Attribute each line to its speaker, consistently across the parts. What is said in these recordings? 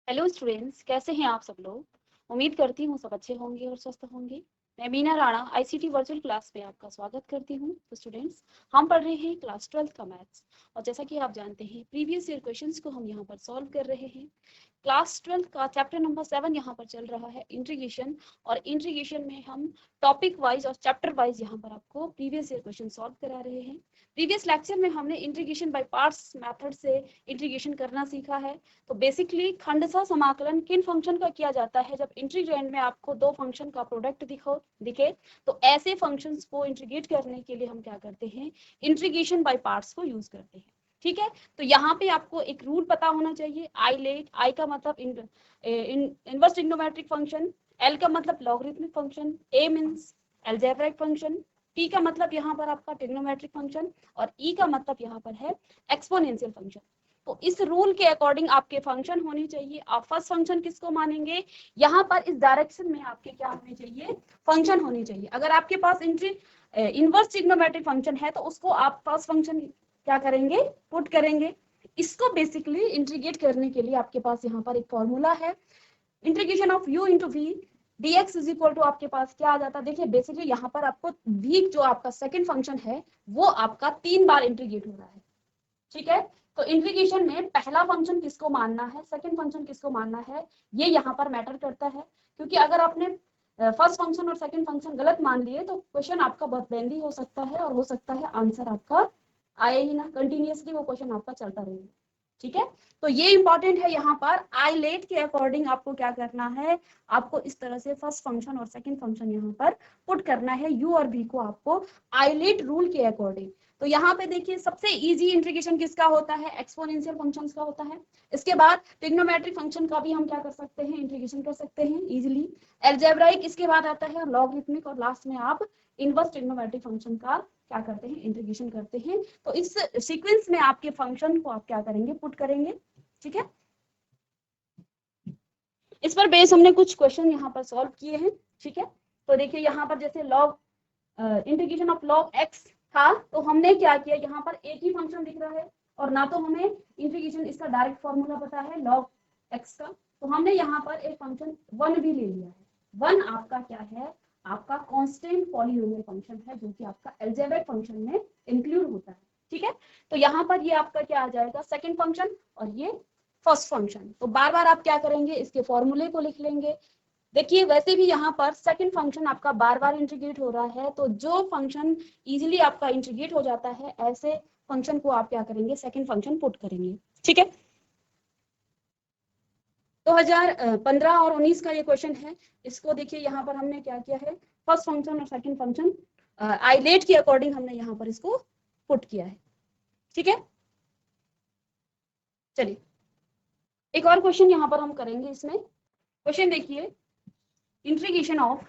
Speaker 1: Hello students, कैसे हैं आप सब लोग। उम्मीद करती हूँ सब अच्छे होंगे और स्वस्थ होंगे। मैं Meena Rana ICT virtual class में आपका स्वागत करती हूँ। तो स्टूडेंट्स, हम पढ़ रहे हैं क्लास 12 का मैथ्स, और जैसा कि आप जानते हैं प्रीवियस ईयर क्वेश्चंस को हम यहाँ पर सॉल्व कर रहे हैं। क्लास 12 का चैप्टर नंबर 7 यहाँ पर चल रहा है इंटीग्रेशन, और इंटीग्रेशन में हम टॉपिक वाइज और चैप्टर वाइज यहाँ पर आपको प्रीवियस ईयर क्वेश्चन सॉल्व करा रहे हैं। प्रीवियस लेक्चर में हमने इंटीग्रेशन बाय पार्ट्स मेथड से इंटीग्रेशन करना सीखा है। तो बेसिकली खंडशः समाकलन किन फंक्शन का किया जाता है जब इंटीग्रैंड में आपको दो फंक्शन का प्रोडक्ट दिखे, तो ऐसे फंक्शंस को इंटीग्रेट करने के लिए हम क्या करते हैं, इंटीग्रेशन बाय पार्ट्स को यूज करते हैं। ठीक है, तो यहाँ पे आपको एक रूल पता होना चाहिए। आई का मतलब इनवर्स ट्रिग्नोमेट्रिक फंक्शन, एल का मतलब लॉगरिथमिक फंक्शन, ए मींस अलजेब्रिक फंक्शन, टी का मतलब यहाँ पर आपका ट्रिग्नोमेट्रिक फंक्शन, और ई का मतलब यहाँ पर है एक्सपोनेंशियल फंक्शन। तो इस रूल के अकॉर्डिंग आपके फंक्शन होने चाहिए। आप फर्स्ट फंक्शन किसको मानेंगे, यहाँ पर इस डायरेक्शन में आपके क्या होने चाहिए, फंक्शन होने चाहिए। अगर आपके पास इनवर्स ट्रिग्नोमेट्रिक फंक्शन है तो उसको आप फर्स्ट फंक्शन क्या करेंगे, पुट करेंगे। इसको बेसिकली इंटीग्रेट करने के लिए आपके पास यहाँ पर एक फॉर्मूला है, integration of u into v dx is equal to आपके पास क्या आ जाता है। देखिए बेसिकली यहाँ पर आपको v जो आपका सेकंड फंक्शन है वो आपका 3 बार इंटीग्रेट हो रहा है। ठीक है, तो इंटीग्रेशन में पहला फंक्शन किसको मानना है, सेकंड फंक्शन किसको मानना है, ये यहाँ पर मैटर करता है। क्योंकि अगर आपने फर्स्ट फंक्शन और सेकंड फंक्शन गलत मान लिए तो क्वेश्चन आपका बहुत लेंथी हो सकता है, और हो सकता है आंसर आपका आए ही ना, कंटिन्यूअसली वो क्वेश्चन आपका चलता रहेगा। ठीक है, तो ये इंपॉर्टेंट है। यहाँ पर आईलेट के अकॉर्डिंग आपको क्या करना है, आपको इस तरह से फर्स्ट फंक्शन और सेकंड फंक्शन यहाँ पर पुट करना है, u और v को आपको आईलेट रूल के अकॉर्डिंग। तो यहाँ पे देखिए सबसे इजी इंटीग्रेशन किसका होता है, एक्सपोनेंशियल फंक्शंस का होता है। इसके बाद ट्रिग्नोमेट्रिक फंक्शन का भी हम क्या कर सकते हैं, इंटीग्रेशन कर सकते हैं इजीली। अलजेब्राइक इसके बाद आता है, लॉगरिथमिक, और लास्ट में आप इनवर्स ट्रिग्नोमेट्रिक फंक्शन का क्या करते हैं, इंटीग्रेशन करते हैं। तो इस सीक्वेंस में आपके फंक्शन को आप क्या करेंगे, पुट करेंगे। ठीक है, इस पर बेस हमने कुछ क्वेश्चन यहाँ पर सॉल्व किए हैं। ठीक है, तो देखिए यहाँ पर जैसे log integration of log x था, तो हमने क्या किया, यहाँ पर एक ही फंक्शन दिख रहा है और ना तो हमें इंटीग्रेशन इसका डायरेक्ट फॉर्मूला पता है लॉग एक्स का, तो हमने यहाँ पर एक फंक्शन 1 भी ले लिया है। 1 आपका क्या है, आपका कांस्टेंट पॉलिनोमियल फंक्शन है, जो कि आपका अलजेब्रिक फंक्शन में इंक्लूड होता है। ठीक है, तो यहाँ पर ये आपका क्या आ जाएगा, सेकंड फंक्शन, और ये फर्स्ट फंक्शन। तो बार बार आप क्या करेंगे, इसके फॉर्मूले को लिख लेंगे। देखिए वैसे भी यहाँ पर सेकंड फंक्शन आपका बार बार इंटीग्रेट हो रहा है, तो जो फंक्शन इजीली आपका इंटीग्रेट हो जाता है ऐसे फंक्शन को आप क्या करेंगे, सेकंड फंक्शन पुट करेंगे। ठीक है, 2015 और 19 का ये क्वेश्चन है। इसको देखिए यहाँ पर हमने क्या किया है, फर्स्ट फंक्शन और सेकंड फंक्शन आइलेट के अकॉर्डिंग हमने यहाँ पर इसको पुट किया है। ठीक है, चलिए एक और क्वेश्चन यहाँ पर हम करेंगे। इसमें क्वेश्चन देखिए, integration of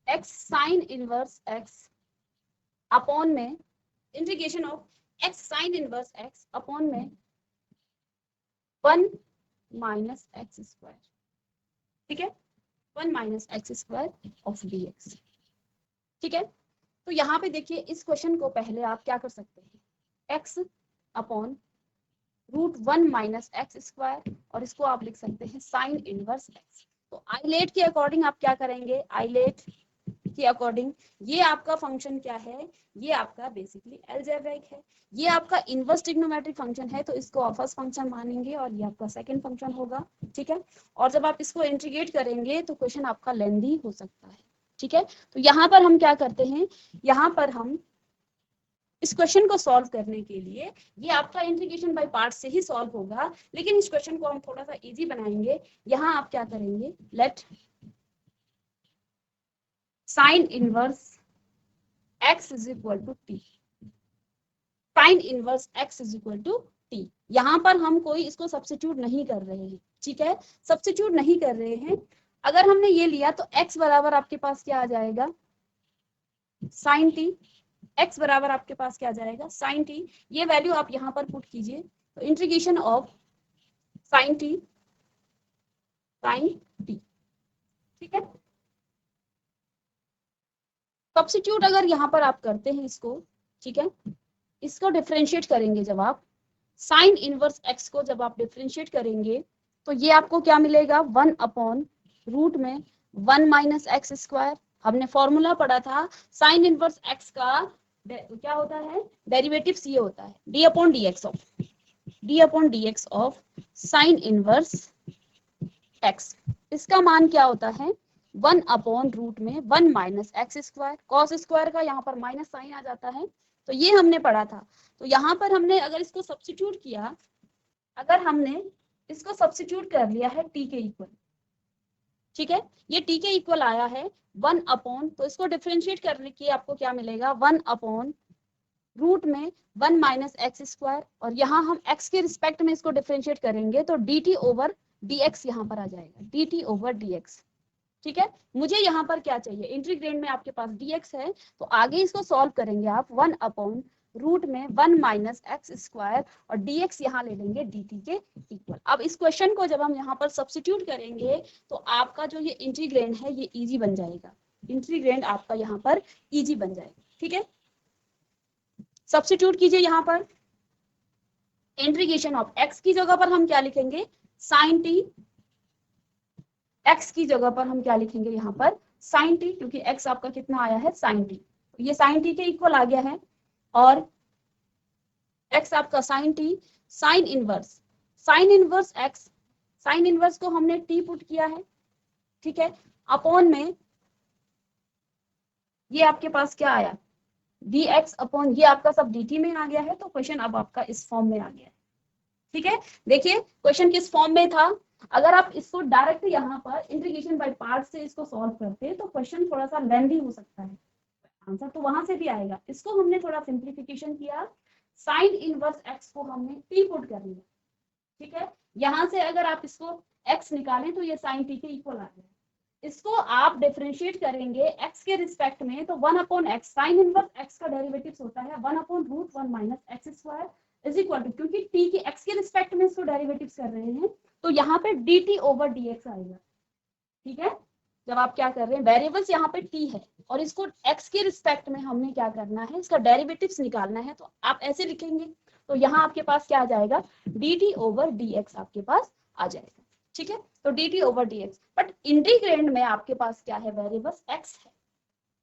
Speaker 1: x sine inverse x upon में, integration of x sine inverse x upon में 1 माइनस एक्स स्क्वायर। ठीक है, 1 minus x square of dx। ठीक है, तो यहाँ पे देखिए इस क्वेश्चन को पहले आप क्या कर सकते हैं, x upon √1 minus x square, और इसको आप लिख सकते हैं साइन इनवर्स एक्स। तो आइलेट के अकॉर्डिंग आप क्या करेंगे, आइलेट के अकॉर्डिंग ये आपका फंक्शन क्या है, ये आपका बेसिकली अलजेब्रिक है। ये आपका इनवर्स ट्रिग्नोमेट्रिक फंक्शन है, तो इसको आप फर्स्ट फंक्शन मानेंगे और ये आपका सेकंड फंक्शन होगा। ठीक है, और जब आप इसको इंटीग्रेट करेंगे तो क्वेश्चन आपका लेंथी हो सकता है। ठीक है, तो यहाँ पर हम क्या करते हैं, यहाँ पर हम इस क्वेश्चन को सॉल्व करने के लिए, ये आपका इंटीग्रेशन बाय पार्ट से ही सॉल्व होगा, लेकिन इस क्वेश्चन को हम थोड़ा सा इजी बनाएंगे। यहाँ आप क्या करेंगे, let sine inverse x is equal to t, sine inverse x is equal to t. यहाँ पर हम कोई इसको सब्स्टिट्यूट नहीं कर रहे हैं। ठीक है, सब्स्टिट्यूट नहीं कर रहे हैं। अगर हमने ये लिया तो x बराबर आपके पास क्या आ जाएगा, साइन टी। x बराबर आपके पास क्या आ जाएगा, साइन टी। ये वैल्यू आप यहाँ पर पुट कीजिए, तो integration of sine t, sine t. ठीक है, सब्स्टिट्यूट अगर यहाँ पर आप करते हैं इसको, ठीक है, इसको डिफरेंशिएट करेंगे जब आप साइन इनवर्स x को जब आप डिफरेंशिएट करेंगे तो ये आपको क्या मिलेगा 1 अपॉन रूट में 1 माइनस एक्स स्क्वायर। हमने फॉर्मूला पढ़ा था साइन इनवर्स एक्स का क्या होता है, डेरिवेटिव ये होता है D upon d x of sine inverse x. इसका मान क्या होता है 1 अपॉन रूट में 1 minus x square. Cos square का यहाँ पर माइनस साइन आ जाता है, तो ये हमने पढ़ा था। तो यहाँ पर हमने अगर इसको सब्स्टिट्यूट किया, अगर हमने इसको सब्स्टिट्यूट कर लिया है टी के इक्वल, ठीक है, ये टी के इक्वल आया है 1 अपॉन, तो इसको डिफरेंशिएट करने की आपको क्या मिलेगा 1 अपॉन रूट में 1 माइनस एक्स स्क्वायर, और यहाँ हम x के रिस्पेक्ट में इसको डिफरेंशिएट करेंगे तो dt ओवर dx यहाँ पर आ जाएगा, dt ओवर dx। ठीक है, मुझे यहाँ पर क्या चाहिए, इंटीग्रेंड में आपके पास dx है, तो आगे इसको सॉल्व करेंगे आप 1 अपॉन रूट में 1 माइनस एक्स स्क्वायर और dx यहाँ ले लेंगे dt के इक्वल। अब इस क्वेश्चन को जब हम यहाँ पर सब्स्टिट्यूट करेंगे तो आपका जो ये इंटीग्रेंड है ये इजी बन जाएगा, इंटीग्रेंड आपका यहाँ पर इजी बन जाएगा। ठीक है, सब्स्टिट्यूट कीजिए यहाँ पर, इंटीग्रेशन ऑफ x की जगह पर हम क्या लिखेंगे साइन टी, x की जगह पर हम क्या लिखेंगे यहाँ पर साइन टी, क्योंकि x आपका कितना आया है साइन टी, तो ये साइन टी के इक्वल आ गया है, और x आपका sine t, sine inverse x, sine inverse को हमने t पुट किया है, ठीक है, अपॉन में ये आपके पास क्या आया dx अपॉन ये आपका सब dt में आ गया है, तो क्वेश्चन अब आपका इस फॉर्म में आ गया है। ठीक है, देखिए क्वेश्चन किस फॉर्म में था, अगर आप इसको डायरेक्ट यहाँ पर इंटीग्रेशन बाय पार्ट से इसको सॉल्व करते तो क्वेश्चन थोड़ा सा लेंथी हो सकता है, आंसर तो वहां से भी आएगा। इसको हमने थोड़ा सिंप्लीफिकेशन किया, साइन इनवर्स एक्स को हमने टी पुट कर लिया, ठीक है, यहाँ से अगर आप इसको एक्स निकालें तो ये साइन टी के इक्वल आ गया। इसको आप डिफरेंशिएट करेंगे एक्स के रिस्पेक्ट में, तो 1 upon x, sine inverse x का डेरिवेटिव होता है 1 upon root 1 minus x square is equal to, क्योंकि टी के एक्स के रिस्पेक्ट में इसको डेरिवेटिव्स कर रहे हैं तो यहाँ पे dt ओवर dx आएगा। ठीक है, जब आप क्या कर रहे हैं वेरिएबल्स यहाँ पे t है और इसको x के रिस्पेक्ट में हमने क्या करना है इसका डेरिवेटिव्स निकालना है, तो आप ऐसे लिखेंगे, तो यहाँ आपके पास क्या आ जाएगा dt ओवर dx आपके पास आ जाएगा। ठीक है, तो dt over dx, but integrand में आपके पास क्या है वेरिएबल्स x है।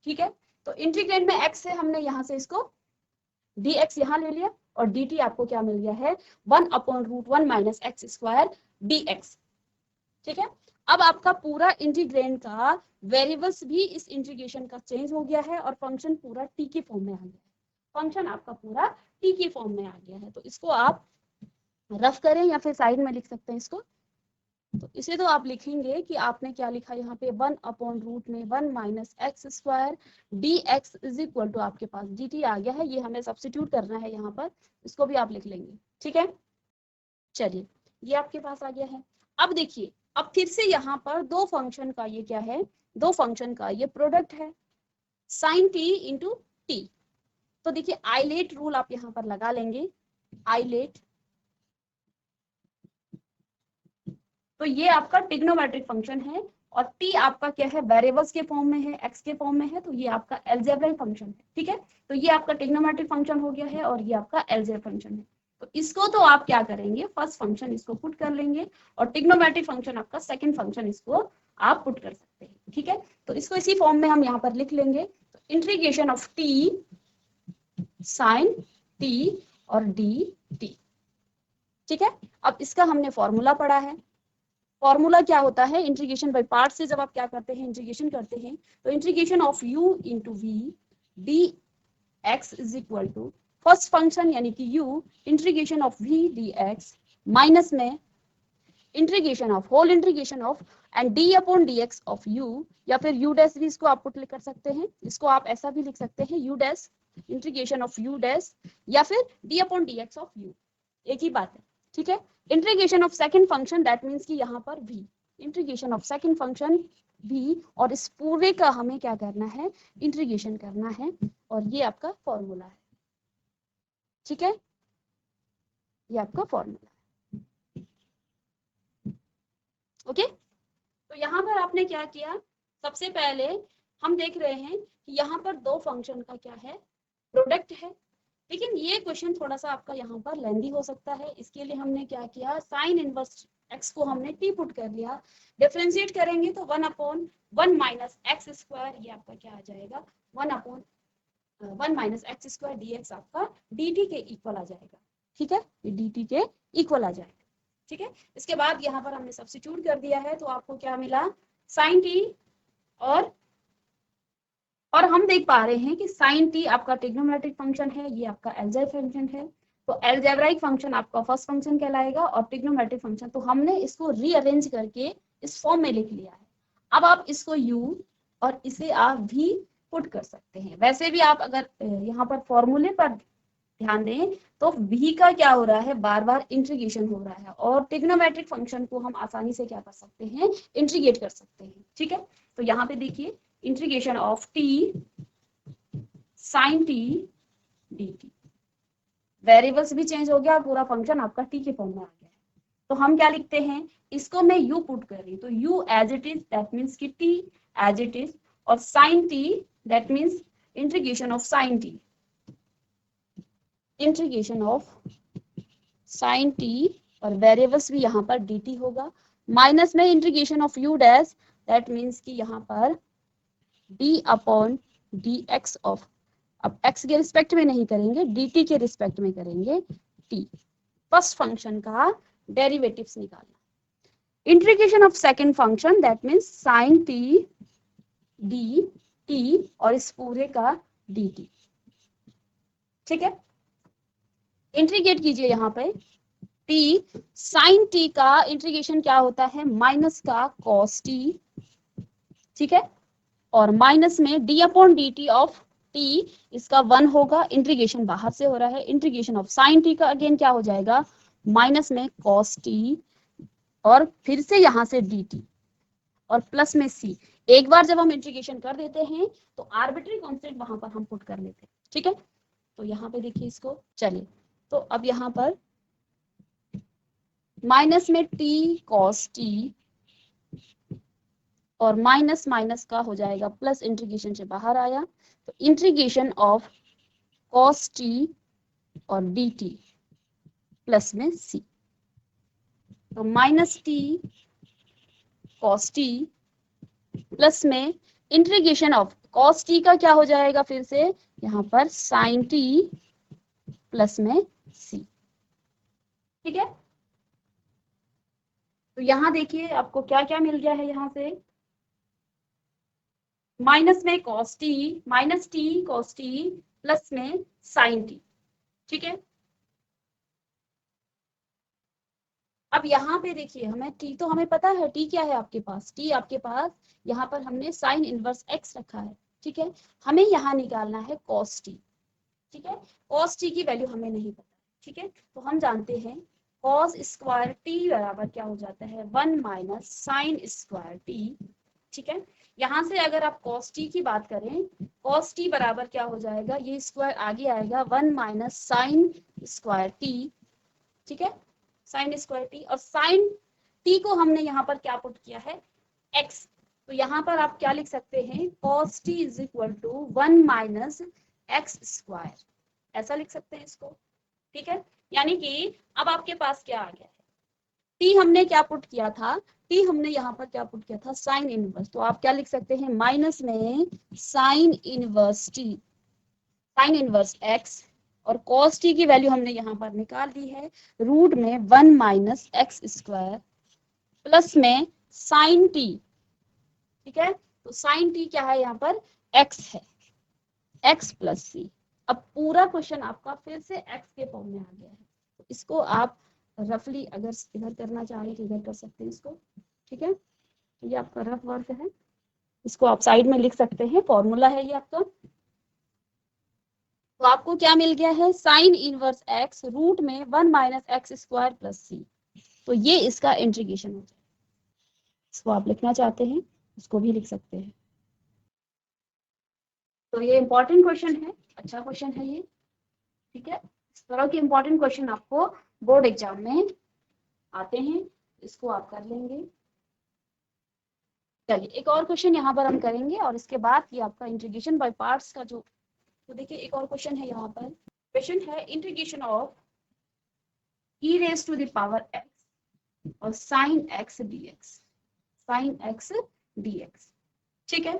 Speaker 1: ठीक है, तो इंटीग्रेंड में x है, हमने यहाँ से इसको dx यहाँ ले लिया और dt आपको क्या मिल गया है 1 upon root 1 minus x square dx। ठीक है, अब आपका पूरा इंटीग्रेंड का वेरिएबल्स भी इस इंटीग्रेशन का चेंज हो गया है और फंक्शन पूरा t के फॉर्म में आ गया है, फंक्शन आपका पूरा t के फॉर्म में आ गया है। तो इसको आप रफ करें या फिर साइड में लिख सकते हैं इसको, तो इसे तो आप लिखेंगे कि आपने क्या लिखा यहाँ पे 1 अपॉन रूट में 1 minus x square dx is equal to आपके पास dt आ गया है, ये हमें सब्स्टिट्यूट करना है यहाँ पर, इसको भी आप लिख लेंगे। ठीक है, चलिए ये आपके पास आ गया है। अब देखिए, अब फिर से यहाँ पर दो फंक्शन का ये क्या है, दो फंक्शन का ये प्रोडक्ट है साइन टी इंटू टी। तो देखिए आइलेट रूल आप यहाँ पर लगा लेंगे, आइलेट, तो ये आपका ट्रिग्नोमेट्रिक फंक्शन है और t आपका क्या है वेरिएबल्स के फॉर्म में है, x के फॉर्म में है, तो ये आपका अलजेब्रिक फंक्शन है। ठीक है, तो ये आपका ट्रिग्नोमेट्रिक फंक्शन हो गया है और ये आपका अलजेब्रिक फंक्शन है। तो इसको तो आप क्या करेंगे फर्स्ट फंक्शन इसको पुट कर लेंगे और ट्रिग्नोमेट्रिक फंक्शन आपका सेकंड फंक्शन इसको आप पुट कर सकते हैं। ठीक है, तो इसको इसी फॉर्म में हम यहाँ पर लिख लेंगे, तो integration of t sine t और dt। ठीक है, अब इसका हमने फॉर्मूला पढ़ा है, फॉर्मूला क्या होता है इंटीग्रेशन बाय पार्ट से जब आप क्या करते हैं इंटीग्रेशन करते हैं, तो integration of u into v d x is equal to first function यानी कि u integration of v d x minus में integration of whole integration of and d upon d x of u, या फिर u dash भी इसको आप put कर सकते हैं, इसको आप ऐसा भी लिख सकते हैं u dash integration of u dash या फिर d upon d x of u, एक ही बात है। ठीक है, integration of second function that means कि यहाँ पर v integration of second function v, और इस पूरे का हमें क्या करना है इंटीग्रेशन करना है, और ये आपका फॉर्मूला है। ठीक है, ये आपका फॉर्मूला है। ओके, तो यहाँ पर आपने क्या किया, सबसे पहले हम देख रहे हैं कि यहाँ पर दो फंक्शन का क्या है प्रोडक्ट है, लेकिन ये क्वेश्चन थोड़ा सा आपका यहाँ पर लेंदी हो सकता है, इसके लिए हमने क्या किया साइन इनवर्स x को हमने t पुट कर लिया, डिफरेंशिएट करेंगे तो 1/1 माइनस एक्स स्क्वायर, ये आपका क्या आ जाएगा 1/1 माइनस एक्स स्क्वायर dx आपका dt के इक्वल आ जाएगा। ठीक है, ये dt के इक्वल आ जाएगा। ठीक है, इसके बाद यहाँ पर हमने सब्स्टिट्यूट कर दिया है तो आपको क्या मिला sin t, और हम देख पा रहे हैं कि sin t आपका ट्रिग्नोमेट्रिक फंक्शन है, ये आपका अलजेब्रिक फंक्शन है। तो अलजेब्राइक फंक्शन आपका फर्स्ट फंक्शन कहलाएगा और ट्रिग्नोमेट्रिक फंक्शन, तो हमने इसको रीअरेंज करके इस फॉर्म में लिख लिया है। अब आप इसको u और इसे आप भी पुट कर सकते हैं। वैसे भी आप अगर यहाँ पर फॉर्मूले पर ध्यान दें तो v का क्या हो रहा है, बार बार इंटीग्रेशन हो रहा है, और ट्रिग्नोमेट्रिक फंक्शन को हम आसानी से क्या कर सकते हैं, इंटीग्रेट कर सकते हैं। ठीक है, तो यहाँ पे देखिए integration of t sin t dt, variables भी चेंज हो गया, पूरा फंक्शन आपका t के फॉर्म में आ गया है। तो हम क्या लिखते हैं, इसको मैं u पुट कर रही हूँ तो u as it is, that means कि t एज इट इज, और sin t that means integration of sin t, integration of sin t, और वेरिएबल्स भी यहाँ पर dt होगा, माइनस में integration of u dash, that means कि यहाँ पर d अपॉन dx ऑफ, अब x के रिस्पेक्ट में नहीं करेंगे, dt के रिस्पेक्ट में करेंगे, t फर्स्ट फंक्शन का डेरिवेटिव्स निकालना, integration of second function that means sin t dt, और इस पूरे का dt। ठीक है, इंटीग्रेट कीजिए यहाँ पे t, sin t का इंटीग्रेशन क्या होता है, माइनस का cos t। ठीक है, और माइनस में d upon dt of t, इसका 1 होगा, इंटीग्रेशन बाहर से हो रहा है, इंटीग्रेशन ऑफ sin t का अगेन क्या हो जाएगा, माइनस में cos t, और फिर से यहाँ से dt, और प्लस में c। एक बार जब हम इंटीग्रेशन कर देते हैं तो आर्बिट्री कांस्टेंट वहां पर हम पुट कर लेते हैं। ठीक है, तो यहाँ पे देखिए इसको, चलिए तो अब यहाँ पर माइनस में t cos t, और माइनस माइनस का हो जाएगा प्लस, इंटीग्रेशन से बाहर आया तो इंटीग्रेशन ऑफ cos t और dt प्लस में c, तो minus t cos t plus में इंटीग्रेशन ऑफ cos t का क्या हो जाएगा, फिर से यहाँ पर sin t प्लस में c। ठीक है, तो यहाँ देखिए आपको क्या क्या मिल गया है, यहाँ से माइनस में cos t, minus t cos t plus में sin t। ठीक है, अब यहाँ पे देखिए हमें t तो हमें पता है, t क्या है आपके पास, t आपके पास यहाँ पर हमने साइन इनवर्स x रखा है। ठीक है, हमें यहाँ निकालना है cos t। ठीक है, cos t की वैल्यू हमें नहीं पता। ठीक है, तो हम जानते हैं cos स्क्वायर t बराबर क्या हो जाता है, 1 माइनस साइन स्क्वायर t। ठीक है, यहाँ से अगर आप cos t की बात करें, cos t बराबर क्या हो जाएगा, ये स्क्वायर आगे आएगा 1 माइनस साइन स्क्वायर t। ठीक है, साइन स्क्वायर t, और साइन t को हमने यहाँ पर क्या पुट किया है, x। तो यहाँ पर आप क्या लिख सकते हैं, cos t is equal to 1 minus x square, ऐसा लिख सकते हैं इसको। ठीक है, यानी कि अब आपके पास क्या आ गया है, t हमने क्या पुट किया था, t हमने यहाँ पर क्या पुट किया था, साइन इनवर्स, तो आप क्या लिख सकते हैं, माइनस में sine inverse t, sign inverse x, और cos t की वैल्यू हमने यहाँ पर निकाल दी है, रूट में 1 माइनस एक्स स्क्वायर प्लस में साइन t। ठीक है, तो साइन t क्या है, यहाँ पर x है, x प्लस सी। अब पूरा क्वेश्चन आपका फिर से x के फॉर्म में आ गया है, तो इसको आप रफली अगर इधर करना चाहें तो इधर कर सकते हैं इसको। ठीक है, ये आपका रफ वर्क है, इसको आप साइड में लिख सकते हैं, फॉर्मूला है ये आपका। तो आपको क्या मिल गया है, साइन इनवर्स x रूट में 1 minus x square plus c, तो ये इसका इंटीग्रेशन हो जाएगा। इसको आप लिखना चाहते हैं इसको भी लिख सकते हैं। तो ये इंपॉर्टेंट क्वेश्चन है, अच्छा क्वेश्चन है ये। ठीक है, इस तरह के इंपॉर्टेंट क्वेश्चन आपको बोर्ड एग्जाम में आते हैं, इसको आप कर लेंगे। चलिए एक और क्वेश्चन यहाँ पर हम करेंगे, और इसके बाद ये आपका इंटीग्रेशन बाय पार्ट्स का जो, तो देखिए एक और क्वेश्चन है यहाँ पर, क्वेश्चन है integration of e raise to the power x और sine x d x, sine x d x. ठीक है,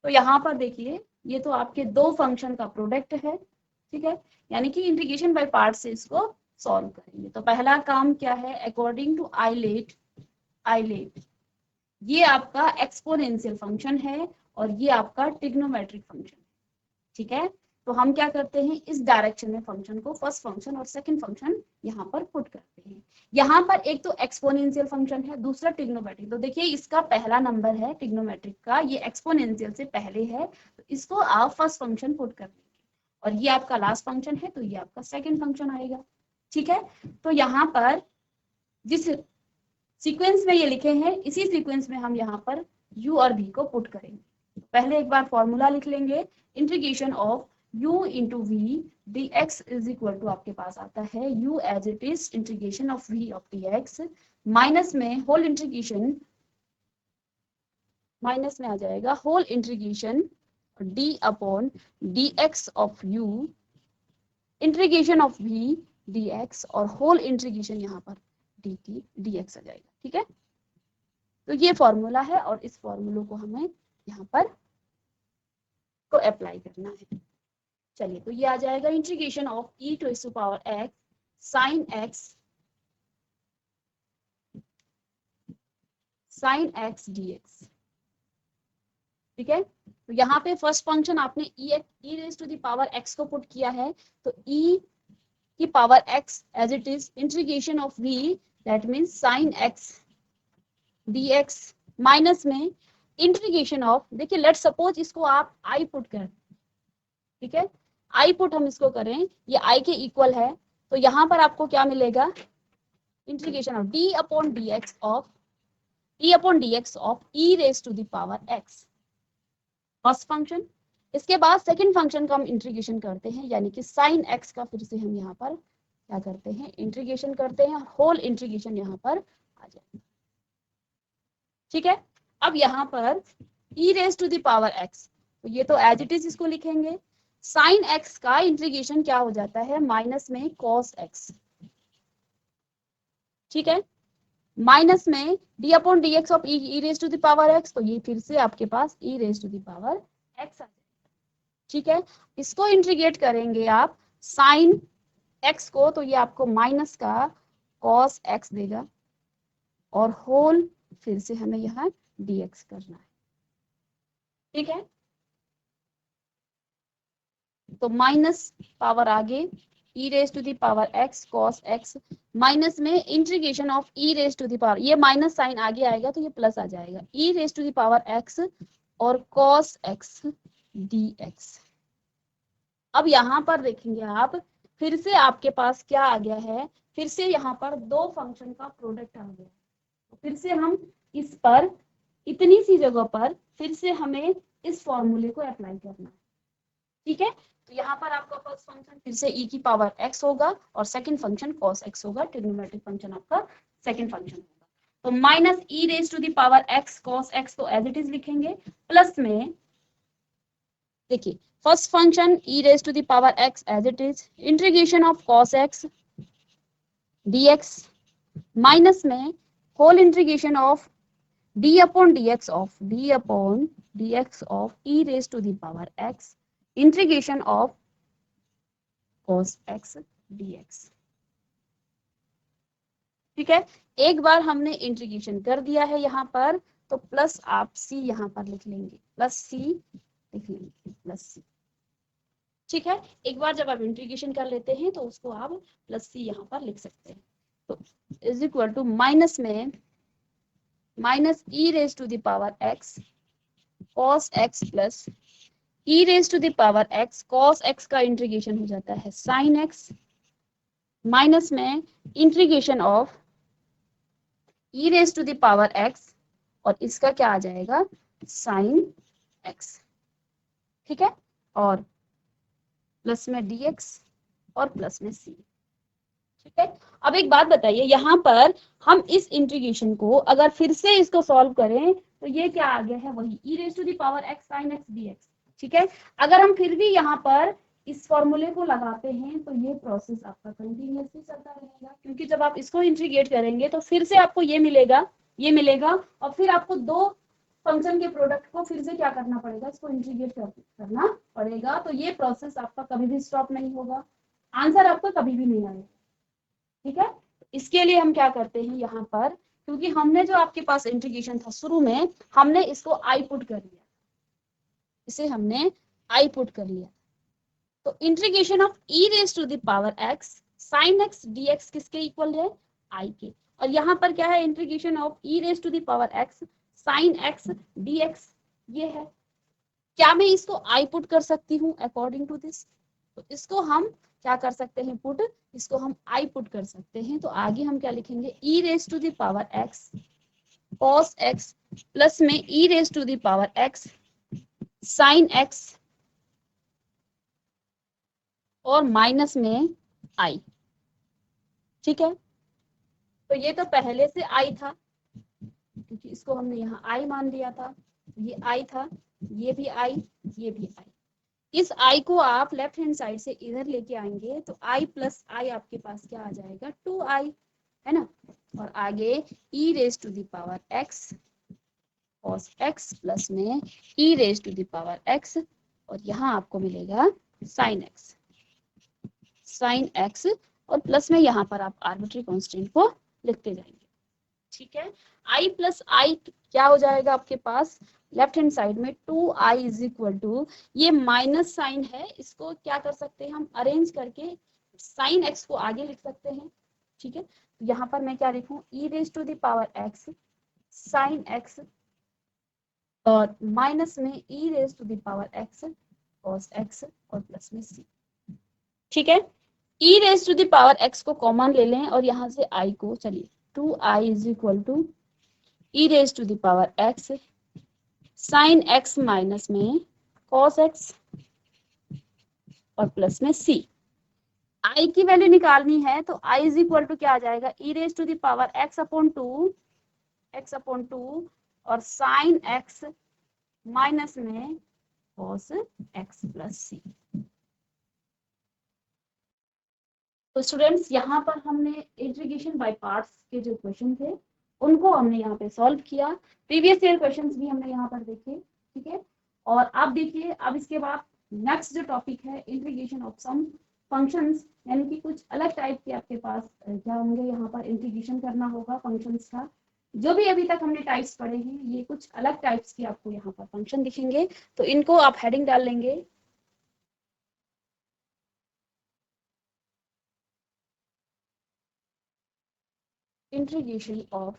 Speaker 1: तो यहाँ पर देखिए ये तो आपके दो फंक्शन का प्रोडक्ट है। ठीक है, यानी कि इंटीग्रेशन बाय पार्ट से इसको सॉल्व करेंगे। तो पहला काम क्या है, अकॉर्डिंग टू आइलेट, आइलेट ये आपका एक्सपोनेंशियल फंक्शन है और ये आपका ट्रिग्नोमेट्रिक फंक्शन। ठीक है, तो हम क्या करते हैं, इस डायरेक्शन में फंक्शन को फर्स्ट फंक्शन और सेकंड फंक्शन यहाँ पर पुट करते हैं। यहाँ पर एक तो एक्सपोनेंशियल फंक्शन है, दूसरा ट्रिग्नोमेट्रिक। तो देखिए इसका पहला नंबर है ट्रिग्नोमेट्रिक का, ये एक्सपोनेंशियल से पहले है, तो इसको आप फर्स्ट फंक्शन पुट कर देंगे। और ये आपका लास्ट फंक्शन है, तो ये आपका सेकेंड फंक्शन आएगा। ठीक है, तो यहाँ पर जिस सीक्वेंस में ये लिखे हैं, इसी सीक्वेंस में हम यहाँ पर u और v को पुट करेंगे। पहले एक बार फॉर्मूला लिख लेंगे, integration of u into v dx is equal to आपके पास आता है u as it is integration of v of dx, minus में होल इंटीग्रेशन, माइनस में आ जाएगा whole integration d upon dx of u, integration of v dx और whole integration यहाँ पर dt dx आ जाएगा। ठीक है, तो ये फॉर्मूला है और इस फॉर्मूले को हमें यहाँ पर को अप्लाई करना है। चलिए, तो ये आ जाएगा integration of e to the power x sine x dx। ठीक है, तो यहाँ पे फर्स्ट फंक्शन आपने e raise to the power x को पुट किया है, तो e की power x as it is integration of v, that means sine x dx, minus में इंटीग्रेशन ऑफ, देखिए लेट सपोज इसको आप i पुट करें। ठीक है, i पुट हम इसको करें, ये i के इक्वल है, तो यहाँ पर आपको क्या मिलेगा, integration of d upon dx of e raise to the power x, first function. इसके बाद सेकंड फंक्शन का हम इंटीग्रेशन करते हैं, यानी कि साइन x का फिर से हम यहाँ पर क्या करते हैं, इंटीग्रेशन करते हैं, होल इंटीग्रेशन यहाँ पर आ जाएगा। ठीक है, अब यहाँ पर e raise to the power x, तो ये तो एज इट इज इसको लिखेंगे, साइन x का इंटीग्रेशन क्या हो जाता है, माइनस में cos x। ठीक है, माइनस में d upon dx of e raise to the power x, तो ये फिर से आपके पास e raise to the power x आ जाएगा। ठीक है, इसको इंटीग्रेट करेंगे आप साइन x को, तो ये आपको माइनस का cos x देगा और होल फिर से हमें यहाँ dx करना है। ठीक है, तो माइनस पावर आगे e raise to the power x cos x, minus में integration of e raise to the power, ये माइनस साइन आगे आएगा तो ये प्लस आ जाएगा, e raise to the power x और cos x dx। अब यहाँ पर देखेंगे आप, फिर से आपके पास क्या आ गया है, फिर से यहाँ पर दो फंक्शन का प्रोडक्ट आ गया। फिर से हम इस पर इतनी सी जगह पर फिर से हमें इस फॉर्मूले को अप्लाई करना है। ठीक है, तो यहाँ पर आपका फर्स्ट फंक्शन फिर से e की पावर x होगा और सेकंड फंक्शन cos x होगा, ट्रिग्नोमेट्रिक फंक्शन आपका सेकंड फंक्शन होगा। तो minus e raise to the power x cos x तो एज इट इज लिखेंगे, प्लस में देखिए first function e raise to the power x as it is integration of cos x dx, minus में whole integration of d upon dx of e raise to the power x integration of cos x dx। ठीक है, एक बार हमने integration कर दिया है यहाँ पर, तो प्लस आप c यहाँ पर लिख लेंगे, प्लस c लिख लेंगे, प्लस c। ठीक है, एक बार जब आप इंटीग्रेशन कर लेते हैं तो उसको आप प्लस c यहाँ पर लिख सकते हैं, तो इज इक्वल टू माइनस में minus e raise to the power x cos x plus e raise to the power x cos x का इंटीग्रेशन हो जाता है sin x, माइनस में integration of e raise to the power x और इसका क्या आ जाएगा sin x। ठीक है, और प्लस में dx और प्लस में c। ठीक है, अब एक बात बताइए, यहाँ पर हम इस इंटीग्रेशन को अगर फिर से इसको सॉल्व करें तो ये क्या आ गया है, वही e raise to the power x sin x dx। ठीक है, अगर हम फिर भी यहाँ पर इस फॉर्मूले को लगाते हैं तो ये प्रोसेस आपका कंटिन्यूअसली चलता रहेगा, क्योंकि जब आप इसको इंटीग्रेट करेंगे तो फिर से आपको ये मिलेगा और फिर आपको दो फंक्शन के प्रोडक्ट को फिर से क्या करना पड़ेगा, इसको इंटीग्रेट करना पड़ेगा। तो ये प्रोसेस आपका कभी भी स्टॉप नहीं होगा, आंसर आपका कभी भी नहीं आएगा। ठीक है, इसके लिए हम क्या करते हैं यहाँ पर, क्योंकि हमने जो आपके पास इंटीग्रेशन था शुरू में, हमने इसको आई पुट कर लिया, इसे हमने आई पुट कर लिया। तो integration of e raise to the power x sin x dx किसके इक्वल है, i के। और यहाँ पर क्या है, integration of e raise to the power x sin x dx ये है। क्या मैं इसको i पुट कर सकती हूँ अकॉर्डिंग टू दिस? तो इसको हम क्या कर सकते हैं पुट, इसको हम i पुट कर सकते हैं। तो आगे हम क्या लिखेंगे, e raise to the power x cos x plus में e raise to the power x sin x और माइनस में आई। ठीक है, तो ये तो पहले से आई था, क्योंकि इसको हमने यहाँ आई मान लिया था, ये आई था, ये भी आई, ये भी आई। इस आई को आप लेफ्ट हैंड साइड से इधर लेके आएंगे तो आई प्लस आई आपके पास क्या आ जाएगा, 2i, है ना। और आगे e raise to the power x cos x plus में e raise to the power x और यहाँ आपको मिलेगा sin x और प्लस में यहाँ पर आप आर्बिट्री कांस्टेंट को लिखते जाएंगे। ठीक है, i प्लस आई क्या हो जाएगा आपके पास, लेफ्ट हैंड साइड में 2i इज इक्वल टू, ये माइनस साइन है, इसको क्या कर सकते हैं हम अरेंज करके साइन x को आगे लिख सकते हैं। ठीक है, तो यहाँ पर मैं क्या लिखूं, e raise to the power x sine x और माइनस में e raise to the power x cos x और प्लस में c। ठीक है, e raise to the power x को कॉमन ले लें और यहाँ से i को, चलिए 2i is equal to e raise to the power x sine x minus में cos x और प्लस में c। i की वैल्यू निकालनी है तो i इज इक्वल टू क्या आ जाएगा, e raise to the power x upon 2 और साइन x माइनस में cos x प्लस c। तो स्टूडेंट्स यहाँ पर हमने इंटीग्रेशन बाय पार्ट्स के जो क्वेश्चन थे उनको हमने यहाँ पे सॉल्व किया, प्रीवियस ईयर क्वेश्चंस भी हमने यहाँ पर देखे। ठीक है, और अब देखिए, अब इसके बाद नेक्स्ट जो टॉपिक है इंटीग्रेशन ऑफ सम फंक्शंस, यानी कि कुछ अलग टाइप के आपके पास क्या होंगे, यहाँ पर इंटीग्रेशन करना होगा फंक्शंस का। जो भी अभी तक हमने टाइप्स पढ़े हैं, ये कुछ अलग टाइप्स के आपको यहाँ पर फंक्शन दिखेंगे, तो इनको आप हेडिंग डाल लेंगे integration of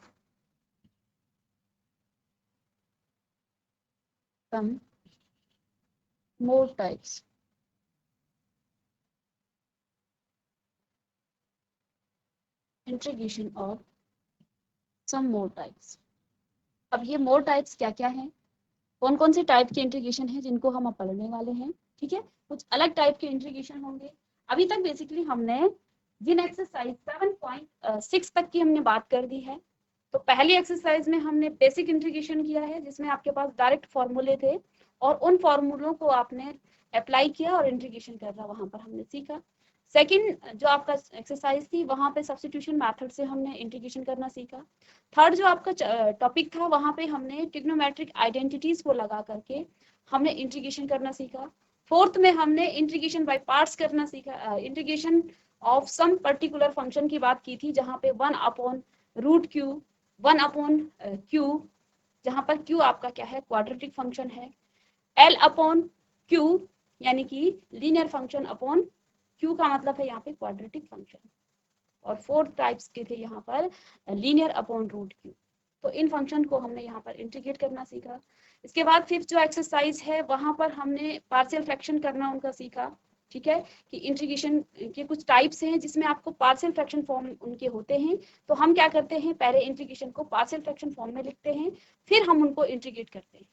Speaker 1: some more types. Integration of some more types. अब ये more types क्या क्या हैं, कौन कौन से टाइप के इंटीग्रेशन हैं जिनको हम अब पढ़ने वाले हैं। ठीक है, कुछ अलग टाइप के इंटीग्रेशन होंगे। अभी तक बेसिकली हमने जिन एक्सरसाइज 7.6 तक की हमने बात कर दी है, तो पहली एक्सरसाइज में हमने बेसिक इंटीग्रेशन किया है जिसमें आपके पास डायरेक्ट फॉर्मूले थे और उन फॉर्मूलों को आपने अप्लाई किया और इंटीग्रेशन करना वहां पर हमने सीखा। सेकंड जो आपका एक्सरसाइज थी वहां पे सब्स्टिट्यूशन मेथड से हमने इंटीग्रेशन करना सीखा। थर्ड जो आपका टॉपिक था वहां पे हमने ट्रिग्नोमेट्रिक आइडेंटिटीज को लगा करके हमने इंटीग्रेशन करना सीखा। फोर्थ में हमने इंटीग्रेशन बाय पार्ट्स करना सीखा, integration of some particular function की बात की थी जहां पे 1 upon root q 1 upon q, जहां पर क्यू आपका क्या है, क्वाड्रेटिक फंक्शन है। एल अपॉन क्यू यानी कि लीनियर फंक्शन अपॉन क्यू का मतलब है यहाँ पे क्वाड्रेटिक फंक्शन। और फोर्थ टाइप्स के थे यहाँ पर लीनियर अपॉन रूट क्यू। तो इन फंक्शन को हमने यहाँ पर इंटीग्रेट करना सीखा। इसके बाद फिफ्थ जो एक्सरसाइज है वहां पर हमने पार्शियल फ्रैक्शन करना उनका सीखा। ठीक है, कि इंटीग्रेशन के कुछ टाइप्स हैं जिसमें आपको पार्शियल फ्रैक्शन फॉर्म उनके होते हैं, तो हम क्या करते हैं, पहले इंटीग्रेशन को पार्शियल फ्रैक्शन फॉर्म में लिखते हैं, फिर हम उनको इंटीग्रेट करते हैं।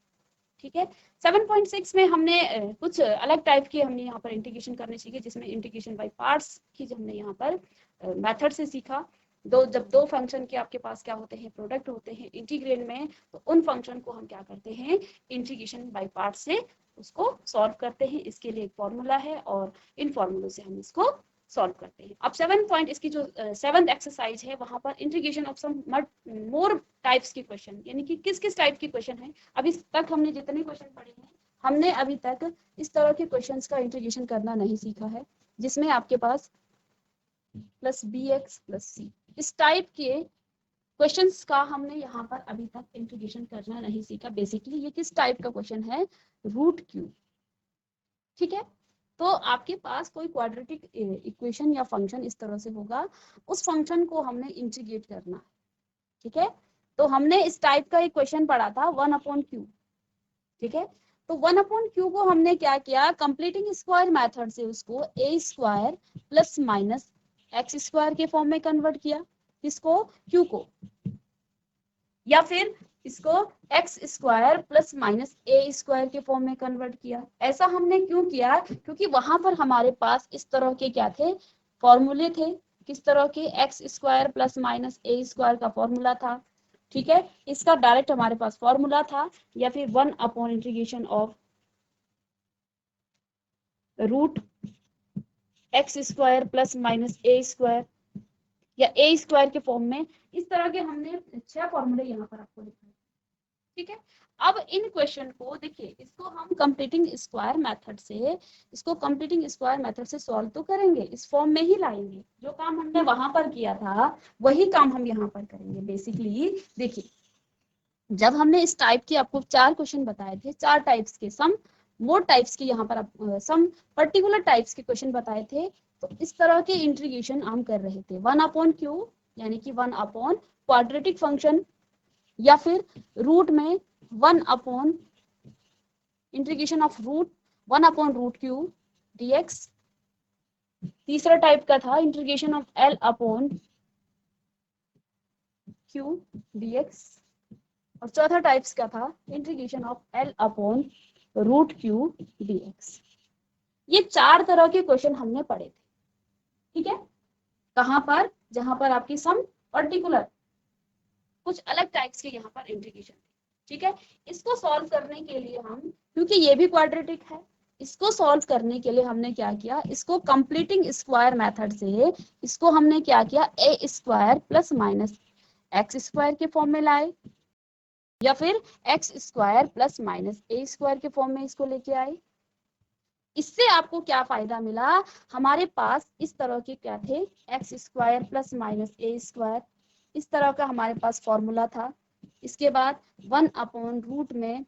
Speaker 1: ठीक है, 7.6 में हमने कुछ अलग टाइप के हमने यहाँ पर इंटीग्रेशन करने सीखे, जिसमें इंटीग्रेशन बाय पार्ट्स की हमने यहाँ पर मेथड से सीखा। जब दो फंक्शन के आपके पास क्या होते हैं, प्रोडक्ट होते हैं इंटीग्रेल में, तो उन फंक्शन को हम क्या करते हैं, इंटीग्रेशन बाय पार्ट से उसको सॉल्व करते हैं। इसके लिए एक फॉर्मूला है और इन फॉर्मूलों से हम इसको सॉल्व करते हैं। अब 7 पॉइंट इसकी जो 7th एक्सरसाइज है वहां पर integration of some more types के क्वेश्चन, यानी कि किस किस टाइप के क्वेश्चन है। अभी तक हमने जितने क्वेश्चन पढ़े हैं, हमने अभी तक इस तरह के क्वेश्चंस का इंटीग्रेशन करना नहीं सीखा है, जिसमें आपके पास प्लस बी एक्स प्लस सी, इस टाइप के क्वेश्चंस का हमने यहाँ पर अभी तक इंटीग्रेशन करना नहीं सीखा। बेसिकली ये किस टाइप का क्वेश्चन है, रूट क्यूब। ठीक है, तो आपके पास कोई क्वाड्रेटिक इक्वेशन या फंक्शन इस तरह से होगा, उस फंक्शन को हमने इंटीग्रेट करना है। ठीक है, तो हमने इस टाइप का एक क्वेश्चन पढ़ा था 1/q। ठीक है, तो 1/q को हमने क्या किया, कंप्लीटिंग स्क्वायर मेथड से उसको a square plus minus x square के फॉर्म में कन्वर्ट किया। किसको, q को, या फिर इसको x square plus minus a square के फॉर्म में कन्वर्ट किया। ऐसा हमने क्यों किया, क्योंकि वहां पर हमारे पास इस तरह के क्या थे, फॉर्मूले थे। किस तरह के, x square plus minus a square का फॉर्मूला था। ठीक है, इसका डायरेक्ट हमारे पास फॉर्मूला था, या फिर 1/इंटीग्रेशन of root x square plus minus a square, या ए स्क्वायर के फॉर्म में। इस तरह के हमने 6 फॉर्मूले यहाँ पर आपको लिखे। ठीक है, अब इन क्वेश्चन को देखिए, इसको हम कंप्लीटिंग स्क्वायर मेथड से, इसको कंप्लीटिंग स्क्वायर मेथड से सॉल्व तो करेंगे, इस फॉर्म में ही लाएंगे। जो काम हमने वहां पर किया था वही काम हम यहाँ पर करेंगे। बेसिकली देखिए, जब हमने इस टाइप के आपको 4 क्वेश्चन बताए थे, 4 टाइप्स के, सम मोर टाइप्स के, यहाँ पर सम पर्टिकुलर टाइप्स के क्वेश्चन बताए थे, तो इस तरह के इंटीग्रेशन हम कर रहे थे 1/q, यानी कि 1/ क्वाड्रेटिक फंक्शन, या फिर रूट में 1/ integration of root 1/√q dx। तीसरा टाइप का था इंटीग्रेशन ऑफ L/q dx, और चौथा टाइप्स का था इंटीग्रेशन ऑफ L/√q dx। ये 4 तरह के क्वेश्चन हमने पढ़े थे। ठीक है, कहां पर, जहां पर आपकी सम पर्टिकुलर कुछ अलग टाइप्स के यहाँ पर इंटीग्रेशन। ठीक है, इसको सॉल्व करने के लिए हम, क्योंकि ये भी क्वाड्रेटिक है, इसको सॉल्व करने के लिए हमने क्या किया, इसको कंप्लीटिंग स्क्वायर मेथड से इसको हमने क्या किया, a square plus minus x square के फॉर्म में लाए, या फिर x square plus minus a square के फॉर्म में इसको लेके आए। इससे आपको क्या फायदा मिला, हमारे पास इस तरह के क्या थे, x square plus minus a square, इस तरह का हमारे पास फॉर्मूला था। इसके बाद 1/रूट में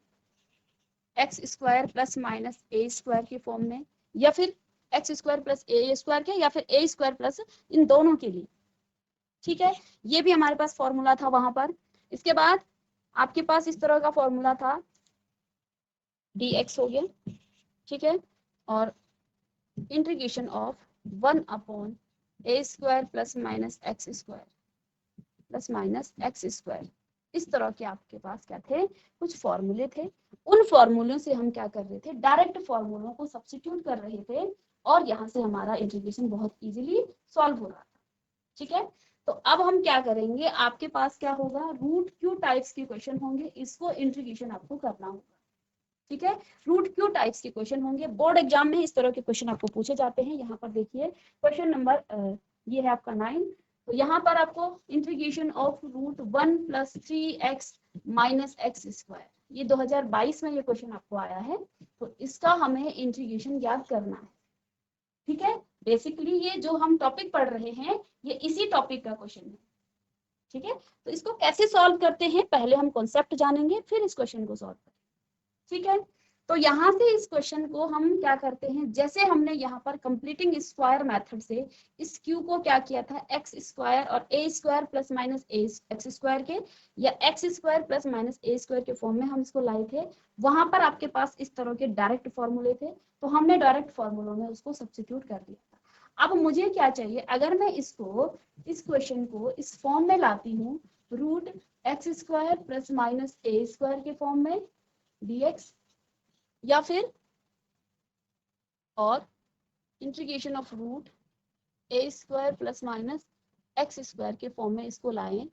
Speaker 1: x square plus minus a square के फॉर्म में, या फिर एक्स स्क्वायर प्लस ए स्क्वायर के, या फिर ए स्क्वायर प्लस इन दोनों के लिए। ठीक है, ये भी हमारे पास फॉर्मूला था वहां पर। इसके बाद आपके पास इस तरह का फॉर्मूला था, dx हो गया। ठीक है, और integration of 1/a square plus minus x square plus minus x square. इस तरह के आपके पास क्या थे, कुछ फॉर्मूले थे। उन फॉर्मूलों से हम क्या कर रहे थे, डायरेक्ट फॉर्मूलों को सब्स्टिट्यूट कर रहे थे, और यहाँ से हमारा इंटीग्रेशन बहुत इजीली सॉल्व हो रहा था। ठीक है, तो अब हम क्या करेंगे, आपके पास क्या होगा, रूट क्यू टाइप्स के क्वेश्चन होंगे, इसको इंटीग्रेशन आपको करना होगा। ठीक है, रूट क्यू टाइप्स के क्वेश्चन होंगे, बोर्ड एग्जाम में इस तरह के क्वेश्चन आपको पूछे जाते हैं। यहाँ पर देखिए क्वेश्चन नंबर ये है आपका 9। तो यहाँ पर आपको integration of root 1 plus 3x minus x square, ये 2022 में ये क्वेश्चन आपको आया है, तो इसका हमें इंटीग्रेशन याद करना है। ठीक है, बेसिकली ये जो हम टॉपिक पढ़ रहे हैं ये इसी टॉपिक का क्वेश्चन है। ठीक है, तो इसको कैसे सॉल्व करते हैं, पहले हम कॉन्सेप्ट जानेंगे, फिर इस क्वेश्चन को सॉल्व करेंगे। ठीक है, तो यहाँ से इस क्वेश्चन को हम क्या करते हैं, जैसे हमने यहाँ पर कंप्लीटिंग स्क्वायर मेथड से इस क्यू को क्या किया था, एक्स स्क्वायर और a square plus minus x square के, या x square plus minus a square के फॉर्म में हम इसको लाए थे। वहां पर आपके पास इस तरह के डायरेक्ट फॉर्मूले थे, तो हमने डायरेक्ट फॉर्मूलों में उसको सब्स्टिट्यूट कर दिया था। अब मुझे क्या चाहिए, अगर मैं इसको, इस क्वेश्चन को इस फॉर्म में लाती हूँ, root x square plus minus a square के फॉर्म में dx, या फिर और integration of root a square plus minus x square के फॉर्म में इसको लाएं,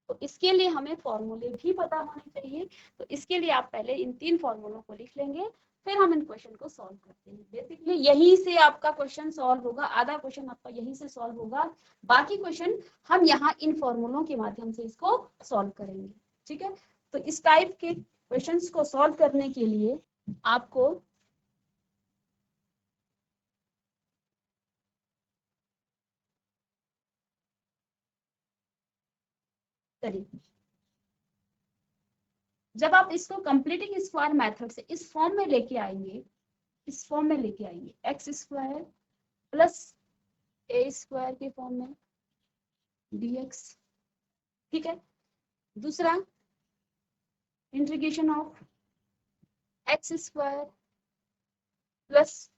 Speaker 1: तो इसके लिए हमें फॉर्मूले भी पता होने चाहिए। तो इसके लिए आप पहले इन 3 फॉर्मूलों को लिख लेंगे, फिर हम इन क्वेश्चन को सॉल्व करते हैं। बेसिकली यहीं से आपका क्वेश्चन सॉल्व होगा, आधा क्वेश्चन आपका यहीं से सॉल्व होगा, बाकी क्वेश्चन हम यहाँ इन फॉर्मूलों के माध्यम से इसको सॉल्व करेंगे। ठीक है, तो इस टाइप के क्वेश्चंस को सॉल्व करने के लिए आपको जब आप इसको कंप्लीटिंग स्क्वायर मेथड से इस फॉर्म में लेके आएंगे, इस फॉर्म में लेके आएंगे एक्स स्क्वायर प्लस ए स्क्वायर के फॉर्म में dx। ठीक है, दूसरा integration of x square plus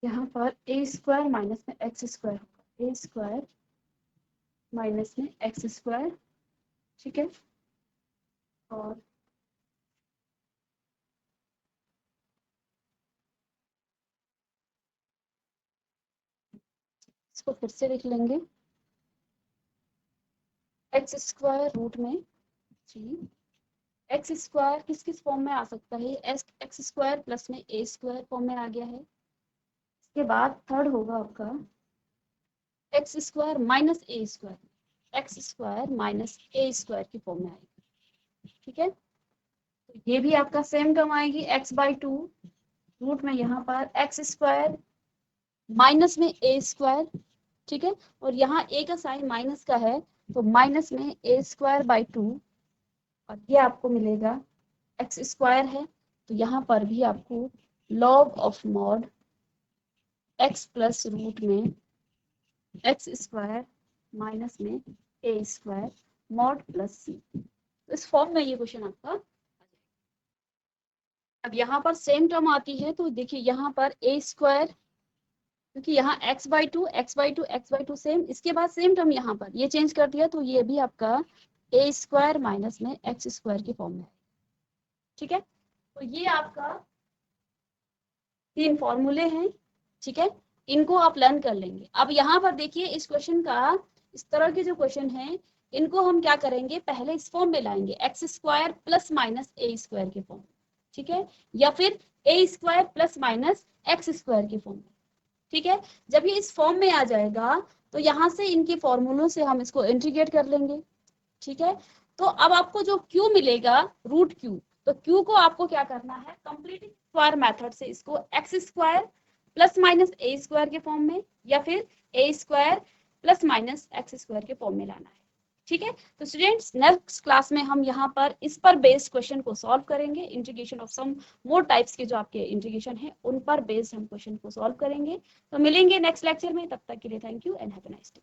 Speaker 1: यहाँ पर ए स्क्वायर माइनस में एक्स स्क्वायर होगा, ए स्क्वायर माइनस में एक्स स्क्वायर। ठीक है, और इसको फिर से लिख लेंगे एक्स स्क्वायर रूट में जी, एक्स स्क्वायर किस किस फॉर्म में आ सकता है, एक्स स्क्वायर प्लस में ए स्क्वायर फॉर्म में आ गया है। इसके बाद थर्ड होगा आपका x square minus a square, x square minus a square की फॉर्म में आएगी। ठीक है, तो ये भी आपका सेम टर्म आएगी एक्स बाई टू रूट में यहाँ पर एक्स स्क्वायर माइनस में ए स्क्वायर। ठीक है, और यहाँ ए का साइन माइनस का है तो माइनस में ए स्क्वायर बाई टू, और ये आपको मिलेगा एक्स स्क्वायर है तो यहाँ पर भी आपको log of mod x plus root में एक्स स्क्वायर माइनस में a square mod plus c, तो इस फॉर्म में ये क्वेश्चन आपका। अब यहाँ पर सेम टर्म आती है तो देखिए यहाँ पर ए स्क्वायर, क्योंकि यहाँ x by two x by two x by two same, इसके बाद सेम टर्म यहाँ पर ये चेंज कर दिया तो ये भी आपका ए स्क्वायर माइनस में एक्स स्क्वायर के फॉर्म में है। ठीक है, तो ये आपका तीन फॉर्मूले हैं। ठीक है, इनको आप लर्न कर लेंगे। अब यहाँ पर देखिए इस क्वेश्चन का, इस तरह के जो क्वेश्चन हैं इनको हम क्या करेंगे, पहले इस फॉर्म में लाएंगे x square plus minus a square के फॉर्म। ठीक है, या फिर a square plus minus x square के फॉर्म में। ठीक है, जब ये इस फॉर्म में आ जाएगा तो यहाँ से इनके फॉर्मूलों से हम इसको इंटीग्रेट कर लेंगे। ठीक है, तो अब आपको जो क्यू मिलेगा रूट क्यू, तो क्यू को आपको क्या करना है, कंप्लीटिंग स्क्वायर मेथड से इसको x square plus minus a square के फॉर्म में या फिर a square plus minus x square के फॉर्म में लाना है। ठीक है, तो स्टूडेंट्स नेक्स्ट क्लास में हम यहाँ पर इस पर बेस्ड क्वेश्चन को सॉल्व करेंगे। Integration of some more types के जो आपके इंटीग्रेशन है उन पर बेस्ड हम क्वेश्चन को सॉल्व करेंगे। तो मिलेंगे नेक्स्ट लेक्चर में, तब तक के लिए thank you and have a nice day.